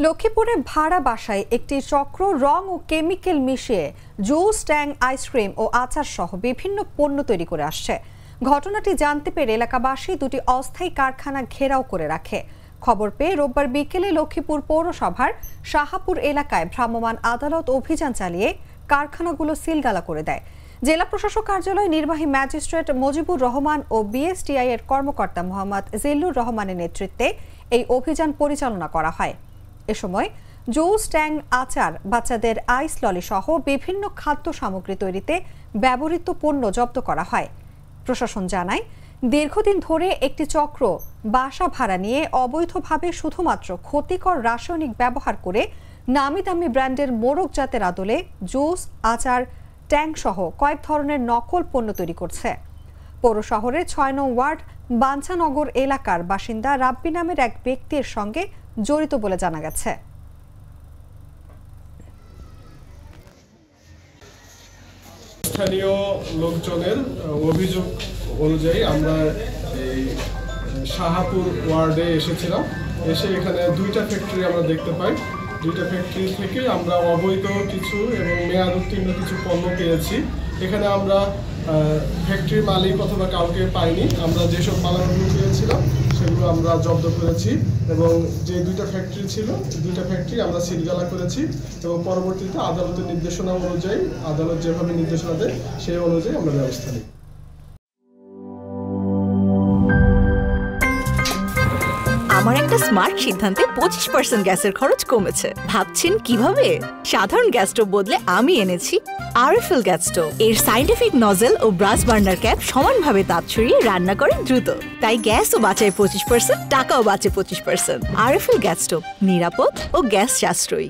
লক্ষ্মীপুরে ভাড়া বাসায় একটি চক্র রং ও কেমিক্যাল মিশিয়ে জুস, ট্যাং, আইসক্রিম ও আচার সহ বিভিন্ন পণ্য তৈরি করে আসছে। ঘটনাটি জানতে পেরে এলাকাবাসী দুটি অস্থায়ী কারখানা ঘেরাও করে রাখে। খবর পেয়ে রোববার বিকেলে লক্ষ্মীপুর পৌরসভার শাহাপুর এলাকায় ভ্রাম্যমাণ আদালত অভিযান চালিয়ে কারখানাগুলো সিলগালা করে দেয়। জেলা প্রশাসক কার্যালয় নির্বাহী ম্যাজিস্ট্রেট মজিবুর রহমান ও বিএসটিআই এর কর্মকর্তা মোহাম্মদ জিল্লুর রহমানের নেতৃত্বে এই অভিযান পরিচালনা করা হয়। এ সময় জুস, ট্যাং, আচার, বাচ্চাদের আইস ললি সহ বিভিন্ন খাদ্য সামগ্রী তৈরিতে ব্যবহৃত পণ্য জব্দ করা হয়। প্রশাসন জানায়, দীর্ঘদিন ধরে একটি চক্র বাসা ভাড়া নিয়ে অবৈধভাবে শুধুমাত্র ক্ষতিকর রাসায়নিক ব্যবহার করে নামি দামি ব্র্যান্ডের মোড়ক জাতের আদলে জুস, আচার, ট্যাং সহ কয়েক ধরনের নকল পণ্য তৈরি করছে। পৌর শহরের ৬ নং ওয়ার্ড বাঞ্ছানগর এলাকার বাসিন্দা রাব্বি নামের এক ব্যক্তির সঙ্গে জড়িত বলে জানা গেছে। স্থানীয় লোকজনের অভিযোগ অনুযায়ী আমরা এই শাহাপুর ওয়ার্ডে এসেছিলাম। এসে এখানে দুইটা ফ্যাক্টরি আমরা দেখতে পাই। দুইটা ফ্যাক্টরি থেকে আমরা অবৈধ কিছু এবং মেয়াদ উত্তীর্ণ কিছু পণ্য পেয়েছি। এখানে আমরা ফ্যাক্টরির মালিক অথবা কাউকে পাইনি। আমরা যেসব মালামাল পেয়েছিলাম সেগুলো আমরা জব্দ করেছি এবং যে দুইটা ফ্যাক্টরি ছিল, দুইটা ফ্যাক্টরি আমরা সিলগালা করেছি এবং পরবর্তীতে আদালতের নির্দেশনা অনুযায়ী, আদালত যেভাবে নির্দেশনা দেয় সেই অনুযায়ী আমরা ব্যবস্থা নিই। আমার একটা স্মার্ট সিদ্ধান্তে 25% গ্যাসের খরচ কমেছে। ভাবছেন কিভাবে? সাধারণ গ্যাস স্টোভ বদলে আমি এনেছি আরএফএল গ্যাস স্টোভ। এর সাইন্টিফিক নজল ও ব্রাস বার্নার ক্যাপ সমানভাবে তাপ ছড়িয়ে রান্না করে দ্রুত। তাই গ্যাসও বাঁচায় 25%, টাকাও বাঁচে 25%। আরএফএল গ্যাস স্টোভ, নিরাপদ ও গ্যাস সাশ্রয়ী।